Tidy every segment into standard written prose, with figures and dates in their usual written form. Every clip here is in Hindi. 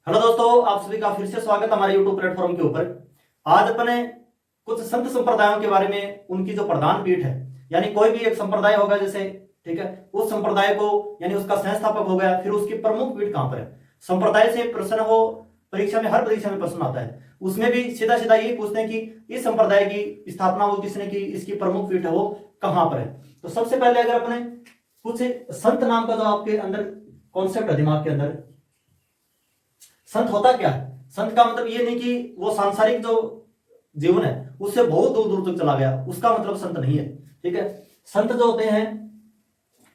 हेलो दोस्तों, आप सभी का फिर से स्वागत है हमारे यूट्यूब प्लेटफॉर्म के ऊपर। आज अपने कुछ संत संप्रदायों के बारे में, उनकी जो प्रधान पीठ है, यानी कोई भी एक संप्रदाय होगा जैसे, ठीक है, उस संप्रदाय को यानी उसका संस्थापक हो गया, फिर उसकी प्रमुख पीठ कहां पर है। संप्रदाय से प्रश्न वो परीक्षा में, हर परीक्षा में प्रश्न आता है, उसमें भी सीधा सीधा यही पूछते हैं कि इस संप्रदाय की स्थापना वो किसने की, इसकी प्रमुख पीठ है वो कहां पर है। तो सबसे पहले अगर अपने कुछ संत नाम का जो आपके अंदर कॉन्सेप्ट है दिमाग के अंदर, संत होता क्या है। संत का मतलब ये नहीं कि वो सांसारिक जो जीवन है उससे बहुत दूर दूर तक चला गया, उसका मतलब संत नहीं है। ठीक है, संत जो होते हैं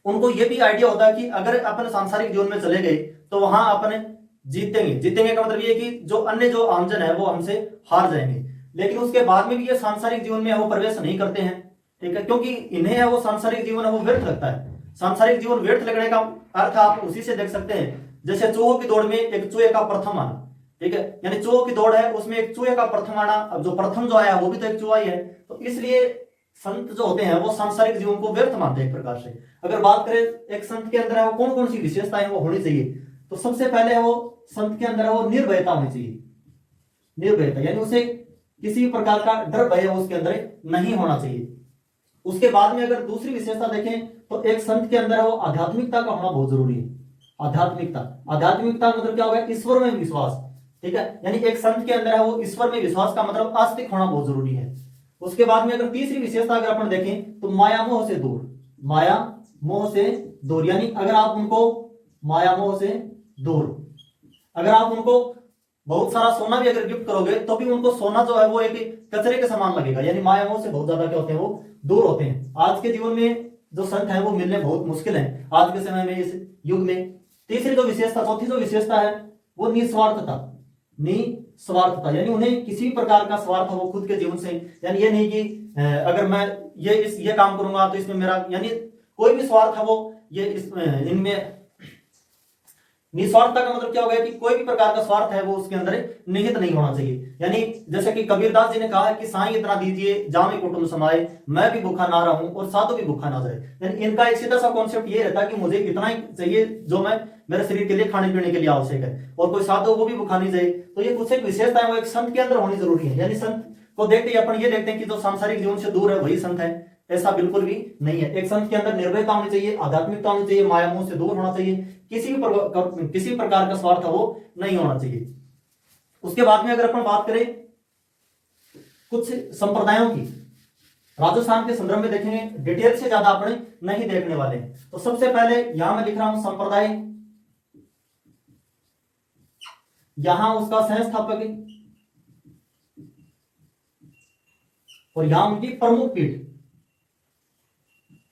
उनको ये भी आइडिया होता है कि अगर अपन सांसारिक जीवन में चले गए तो वहां अपन जीतेंगे। जीतेंगे का मतलब ये कि जो अन्य जो आमजन है वो हमसे हार जाएंगे, लेकिन उसके बाद में भी ये सांसारिक जीवन में वो प्रवेश नहीं करते हैं। ठीक है, क्योंकि इन्हें है वो सांसारिक जीवन है वो व्यर्थ लगता है। सांसारिक जीवन व्यर्थ लगने का अर्थ आप उसी से देख सकते हैं, जैसे चूहों की दौड़ में एक चूहे का प्रथम आना। ठीक है, यानी चूहों की दौड़ है उसमें एक चूहे का प्रथम आना, अब जो प्रथम जो आया वो भी तो एक चूहा ही है। तो इसलिए संत जो होते हैं वो सांसारिक जीवन को व्यर्थ मानते हैं एक प्रकार से। अगर बात करें एक संत के अंदर है वो कौन कौन सी विशेषताएं वो होनी चाहिए, तो सबसे पहले है वो संत के अंदर है वो निर्भयता होनी चाहिए। निर्भयता यानी उसे किसी प्रकार का डर भय उसके अंदर नहीं होना चाहिए। उसके बाद में अगर दूसरी विशेषता देखें तो एक संत के अंदर है वो आध्यात्मिकता का होना बहुत जरूरी है। आध्यात्मिकता, आध्यात्मिकता मतलब क्या होगा, ईश्वर में विश्वास। ठीक है, यानी एक संत के अंदर है वो ईश्वर में विश्वास का मतलब आस्तिक होना बहुत जरूरी है। उसके बाद में अगर तीसरी विशेषता अगर अपन देखें तो माया मोह से दूर। माया मोह से दूर यानी अगर आप उनको माया मोह से दूर, अगर आप उनको बहुत सारा सोना भी अगर गिफ्ट करोगे तो भी उनको सोना जो है वो एक कचरे के समान लगेगा। यानी माया मोह से बहुत ज्यादा क्या होते हैं वो दूर होते हैं। आज के जीवन में जो संत है वो मिलने बहुत मुश्किल है आज के समय में, इस युग में। तीसरी जो विशेषता, चौथी जो विशेषता है वो निस्वार्थता। निस्वार्थता यानी उन्हें किसी प्रकार का स्वार्थ हो खुद के जीवन से, यानी ये नहीं कि अगर मैं ये काम करूंगा तो इसमें मेरा, यानी कोई भी स्वार्थ है वो ये इनमें निस्वार्थता का मतलब क्या हो गया कि कोई भी प्रकार का स्वार्थ है वो उसके अंदर निहित नहीं होना चाहिए। यानी जैसे कि कबीरदास जी ने कहा है कि साईं इतना दीजिए जामे कुटुंब समाए, मैं भी भूखा ना रहूं और साधु भी भूखा ना जाए। यानी इनका एक सीधा सा कॉन्सेप्ट ये रहता है कि मुझे इतना ही चाहिए जो मैं मेरे शरीर के लिए खाने पीने के लिए आवश्यक है, और कोई साधु वो भी भूखा नहीं जाए। तो ये कुछ एक विशेषता है वो एक संत के अंदर होनी जरूरी है। यानी संत को देखते ही अपन ये देखते हैं कि जो सांसारिक जीवन से दूर है वही संत है, ऐसा बिल्कुल भी नहीं है। एक संत के अंदर निर्भयता होनी चाहिए, आध्यात्मिकता होनी चाहिए, माया मोह से दूर होना चाहिए, किसी प्रकार का स्वार्थ वो नहीं होना चाहिए। उसके बाद में अगर अपन बात करें कुछ संप्रदायों की, राजस्थान के संदर्भ में देखेंगे, डिटेल से ज्यादा अपने नहीं देखने वाले। तो सबसे पहले यहां मैं लिख रहा हूं संप्रदाय, यहां उसका संस्थापक और यहां उनकी प्रमुख पीठ।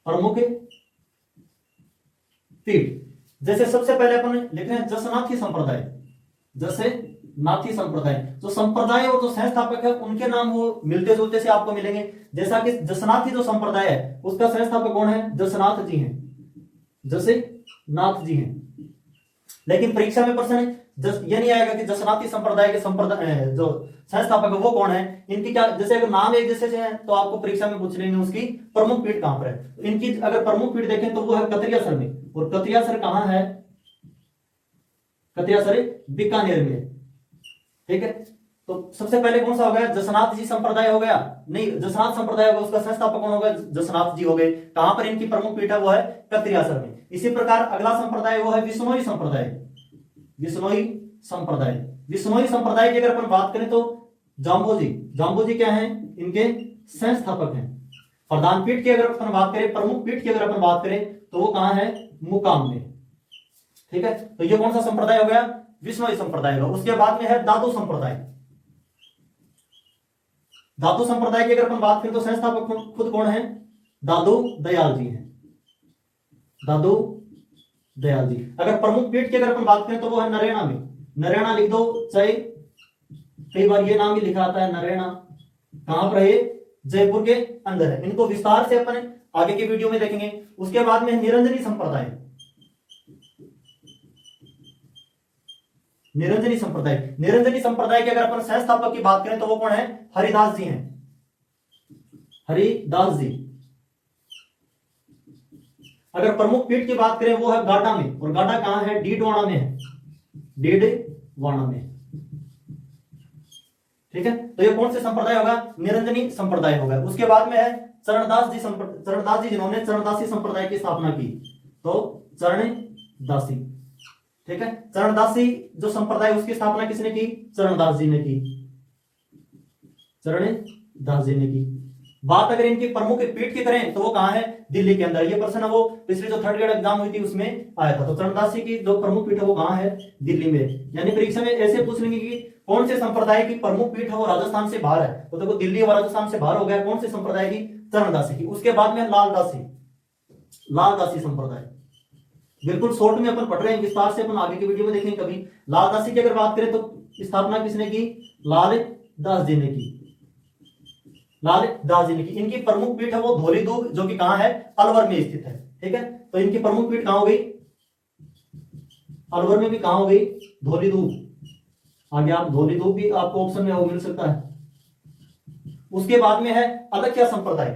प्रमुख पीठ जैसे सबसे पहले अपन लिख रहे हैं जसनाथी संप्रदाय। जसनाथी संप्रदाय, जो संप्रदाय और जो संस्थापक है उनके नाम वो मिलते जुलते से आपको मिलेंगे। जैसा कि जसनाथी जो संप्रदाय है उसका संस्थापक कौन है, जसनाथ जी हैं। जसनाथ जी हैं। लेकिन परीक्षा में प्रश्न ये नहीं आएगा कि जसनाथी संप्रदाय के जो संस्थापक है वो कौन है। इनकी क्या, जैसे अगर नाम एक जैसे से है तो आपको परीक्षा में पूछ लेंगे उसकी प्रमुख पीठ कहां पर है। इनकी अगर प्रमुख पीठ देखें तो वो है कतरियासर में, और कतरियासर कहां है, कतरियासर बीकानेर में। ठीक है, तो सबसे पहले कौन सा हो गया, जसनाथ जी संप्रदाय हो गया, नहीं जसनाथ संप्रदाय होगा, उसका संस्थापक कौन होगा, जसनाथ जी हो गए। कहां पर इनकी प्रमुख पीठ है वो है कतरियासर में। इसी प्रकार अगला संप्रदाय वो है विश्नोई संप्रदाय। विश्नोई संप्रदाय, विश्नोई संप्रदाय की अगर अपन बात करें तो जाम्बोजी, जाम्बोजी क्या है, इनके संस्थापक हैं। प्रधान पीठ की अगर अपन बात करें, प्रमुख पीठ की अगर अपन बात करें तो वो कहां है, मुकाम में। ठीक है, तो ये कौन सा संप्रदाय हो गया, विश्नोई संप्रदाय होगा। उसके बाद में है दादू संप्रदाय। दादू संप्रदाय की अगर अपन बात करें तो संस्थापक खुद कौन है, दादू दयाल जी हैं। दादू दयाल जी। अगर प्रमुख पीठ की अगर अपन बात करें तो वो है नरेना में। नरेना लिख दो, चाहे कई बार ये नाम भी लिखा आता है नरेना। कहां पर है, जयपुर के अंदर है। इनको विस्तार से अपन आगे की वीडियो में देखेंगे। उसके बाद में निरंजनी संप्रदाय। निरंजनी संप्रदाय, निरंजनी संप्रदाय के अगर अपन संस्थापक की बात करें तो वो कौन है, हरिदास जी हैं। हरिदास जी। अगर प्रमुख पीठ की बात करें वो है गाडा में, और गाडा कहां है, डीडवाना में है। वाणा में। ठीक है, तो ये कौन से संप्रदाय होगा? निरंजनी संप्रदाय होगा। उसके बाद में है चरणदास जी चरणदास जी जिन्होंने चरणदासी संप्रदाय की स्थापना की, तो चरणदासी। ठीक है, चरणदासी जो संप्रदाय उसकी स्थापना किसने की? चरणदास जी ने की, चरणदास जी ने की। बात अगर इनकी प्रमुख पीठ की करें तो वो कहां है? दिल्ली के अंदर। ये प्रश्न वो पिछले जो थर्ड ग्रेड एग्जाम हुई थी उसमें आया था। तो चरणदासी की जो प्रमुख पीठ है वो कहां है? दिल्ली में। यानी परीक्षा में ऐसे पूछ लेंगे कि कौन से संप्रदाय की प्रमुख पीठ है वो राजस्थान से बाहर है, तो देखो दिल्ली और राजस्थान से बाहर हो गया। कौन से संप्रदाय की? चरणदासी की। उसके बाद में लालदासी, लालदासी संप्रदाय। बिल्कुल शॉर्ट में अपन पढ़ रहे हैं, विस्तार से अपन आगे की वीडियो में देखेंगे कभी। लालदासी की अगर बात करें तो स्थापना किसने की? लालदास जी ने की, लालदास जी ने की। इनकी प्रमुख पीठ है वो धौलीदूब, जो कि कहां है? अलवर में स्थित है। ठीक है, तो इनकी प्रमुख पीठ कहां हो गई? अलवर में भी कहां हो गई? धौलीदूब। आगे आप धौलीदूब भी आपको ऑप्शन में वो मिल सकता है। उसके बाद में है अलख्या संप्रदाय,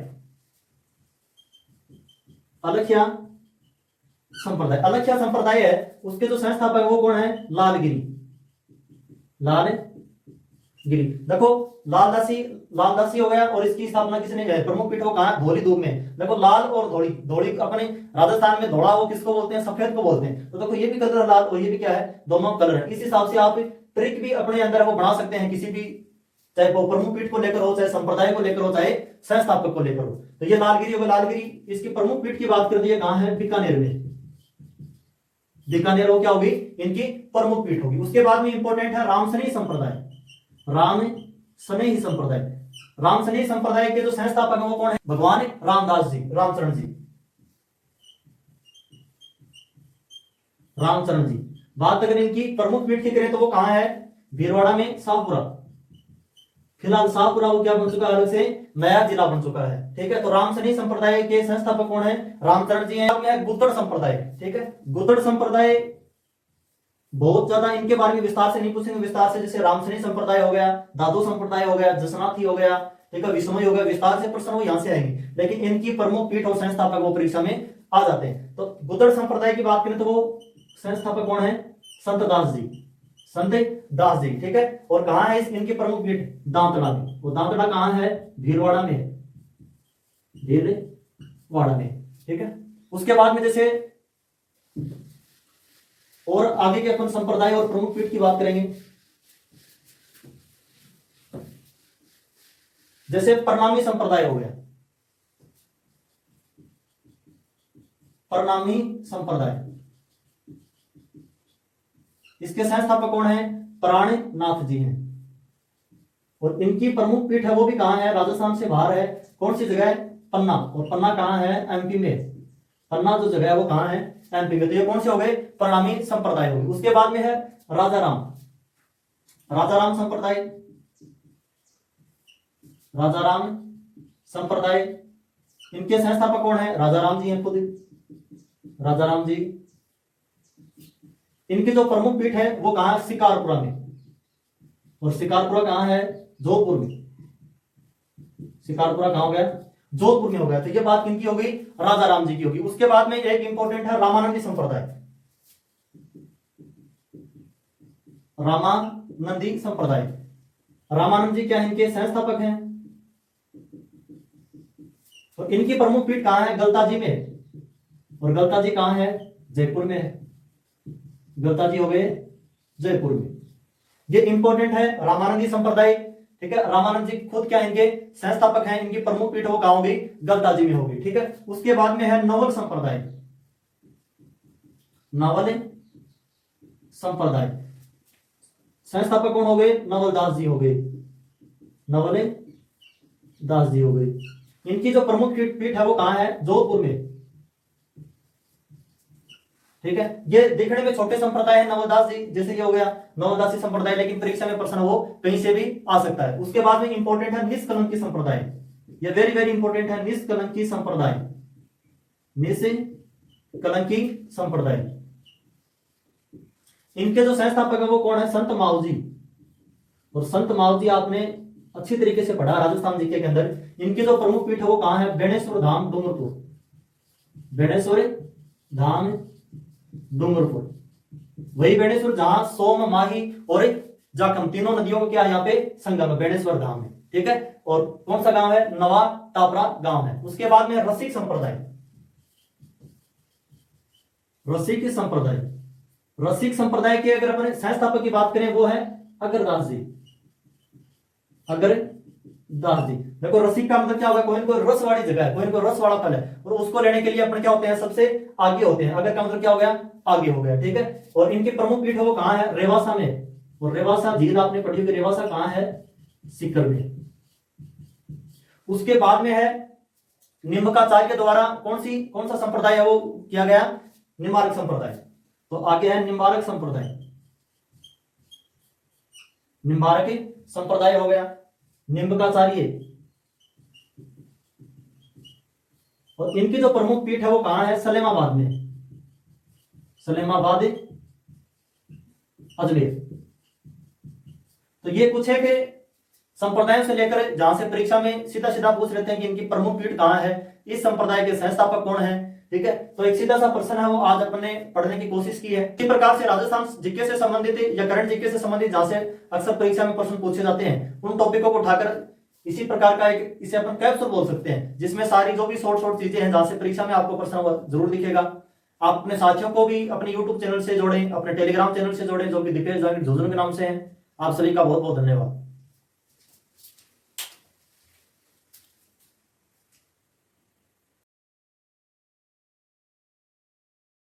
अलख्या संप्रदाय। अलख्या संप्रदाय है, उसके जो संस्थापक वो कौन है? लालगिरी, लालगिरी। देखो लालदासी, लालदासी हो गया, और इसकी स्थापना किसने की? प्रमुख पीठ वो कहां? धौलीदूब में। देखो लाल और धौली, धौली अपने राजस्थान में धौला वो किसको बोलते हैं? सफेद को बोलते हैं। तो देखो ये भी कलर लाल और ये भी क्या है? दोनों कलर है। इस हिसाब से आप ट्रिक भी अपने अंदर वो बना सकते हैं, किसी भी, चाहे वो प्रमुख पीठ को लेकर हो, चाहे संप्रदाय को लेकर हो, चाहे संस्थापक को लेकर हो। तो ये लालगिरी होगा। लालगिरी इसकी प्रमुख पीठ की बात कर दी, कहां है? बीकानेर में। बीकानेर हो क्या होगी? इनकी प्रमुख पीठ होगी। उसके बाद में इंपॉर्टेंट है रामसनेही संप्रदाय, रामसनेही संप्रदाय। रामसनेही संप्रदाय के जो संस्थापक है वो कौन है? भगवान रामदास जी, रामचरण जी, रामचरण जी। बात अगर इनकी प्रमुख पीठ की करें तो वो कहां है? भीलवाड़ा में, शाहपुरा। फिलहाल शाहपुरा वो क्या बन चुका है? अलग से नया जिला बन चुका है। ठीक है, तो रामसनेही संप्रदाय के संस्थापक कौन है? रामचरण जी हैं। गुर्जर संप्रदाय। ठीक है, गुर्जर संप्रदाय बहुत ज्यादा इनके बारे में विस्तार से नहीं पूछेंगे, विस्तार से जैसे रामसनेही संप्रदाय हो गया, दादू संप्रदाय हो गया, जसनाथी हो गया, ठीक है, विष्णु हो गया, विस्तार से प्रश्न वो यहां से आएंगे। लेकिन इनकी प्रमुख पीठ और संस्थापक वो परीक्षा में आ जाते हैं। तो गुर्जर संप्रदाय की बात करें तो वो संस्थापक कौन है? संत दास जी, संत दास जी। ठीक है, और कहां है इनकी प्रमुख पीठ? दांतड़ा में। वो दांतड़ा कहां है? भीलवाड़ा में, भीलवाड़ा में। ठीक है, उसके बाद में जैसे और आगे के अपन संप्रदाय और प्रमुख पीठ की बात करेंगे। जैसे प्रणामी संप्रदाय हो गया, प्रणामी संप्रदाय, इसके संस्थापक कौन है? प्राणनाथ जी हैं। और इनकी प्रमुख पीठ है वो भी कहां है? राजस्थान से बाहर है। कौन सी जगह है? पन्ना। और पन्ना कहां है? एमपी में। पन्ना जो जगह है वो कहां है? एमपी में। तो ये कौन से हो गए? प्रणामी संप्रदाय होगी। उसके बाद में है राजाराम, राजाराम संप्रदाय, राजाराम संप्रदाय। इनके संस्थापक कौन है? राजाराम जी हैं खुद, राजाराम जी। इनकी जो प्रमुख पीठ है वो कहां है? शिकारपुरा में। और शिकारपुरा कहां है? जोधपुर में। शिकारपुरा कहां हो गया? जोधपुर में हो गया। तो ये बात किनकी हो गई? राजाराम जी की होगी। उसके बाद में एक इंपॉर्टेंट है रामानंदी संप्रदाय, रामानंदी संप्रदाय। रामानंद जी क्या इनके संस्थापक हैं। तो इनकी प्रमुख पीठ कहां है? गलता जी में। और गलता जी कहां है? जयपुर में है। गलता जी हो गए जयपुर में। ये इंपॉर्टेंट है रामानंदी संप्रदाय। ठीक है, रामानंद जी खुद क्या इनके संस्थापक हैं। इनकी प्रमुख पीठ वो कहां होगी? गलता जी में होगी। ठीक है, उसके बाद में है नवल संप्रदाय, नवल संप्रदाय। संस्थापक कौन हो गए? नवल दास जी हो गए, नवल दास जी हो गए। इनकी जो प्रमुख पीठ है वो कहां है? जोधपुर में। ठीक है, ये देखने में छोटे संप्रदाय है नवलदास जी, जैसे ये हो गया नवलदासी संप्रदाय, लेकिन परीक्षा में प्रश्न वो कहीं से भी आ सकता है। उसके बाद में इंपॉर्टेंट है निष्कलंकी संप्रदाय। ये वेरी वेरी इंपॉर्टेंट है, निष्कलंकी संप्रदाय, निष्कलंकी संप्रदाय। इनके जो संस्थापक है वो कौन है? संत मावजी। और संत मावजी आपने अच्छी तरीके से पढ़ा राजस्थान जीके के अंदर। इनकी जो प्रमुख पीठ है वो कहां है? बेणेश्वर धाम डूंगरपुर, बेणेश्वर धाम डूंगरपुर। वही बेणेश्वर जहां सोम, माही और जाखम तीनों नदियों का क्या है यहाँ पे संगम है, बेणेश्वर धाम है। ठीक है, और कौन सा गांव है? नवा टापरा गांव है। उसके बाद में रसिक संप्रदाय, रसिक संप्रदाय, रसिक संप्रदाय के अगर अपने संस्थापक की बात करें वो है अगरदास जी, अगरदास जी। देखो रसिक का मतलब क्या होगा? कोई ना कोई रस वाली जगह है, कोई ना कोई रस वाला फल है, और उसको लेने के लिए अपने क्या होते हैं? सबसे आगे होते हैं। अगर का मतलब क्या हो गया? आगे हो गया। ठीक है, और इनके प्रमुख पीठ है वो कहाँ है? रेवासा में। और रेवासा झील आपने पढ़ी होगी, रेवासा कहाँ है? सीकर में। उसके बाद में है निम्बकाचार्य के द्वारा कौन सा संप्रदाय है वो किया गया? निम्बारक संप्रदाय। तो आगे है निम्बारक संप्रदाय, निम्बारक संप्रदाय हो गया, निम्बकाचार्य। और इनकी जो प्रमुख पीठ है वो कहां है? सलेमाबाद में, सलेमाबाद अजमेर। तो ये कुछ है कि संप्रदायों से लेकर जहां से परीक्षा में सीधा सीधा पूछ लेते हैं कि इनकी प्रमुख पीठ कहां है, इस संप्रदाय के संस्थापक कौन है। ठीक है, तो एक सीधा सा प्रश्न है वो आज अपने पढ़ने की कोशिश की है। इसी प्रकार से राजस्थान जीके से संबंधित या करंट जीके से संबंधित जहां से अक्सर परीक्षा में प्रश्न पूछे जाते हैं, उन टॉपिकों को उठाकर इसी प्रकार का एक, इसे अपन कैप्सूल बोल सकते हैं, जिसमें सारी जो भी शॉर्ट चीजें हैं जहां से परीक्षा में आपको प्रश्न जरूर दिखेगा। आप अपने साथियों को भी अपने यूट्यूब चैनल से जोड़ें, अपने टेलीग्राम चैनल से जोड़ें, जो कि दीपेश जागीर झुंझुनू के नाम से है। आप सभी का बहुत बहुत धन्यवाद।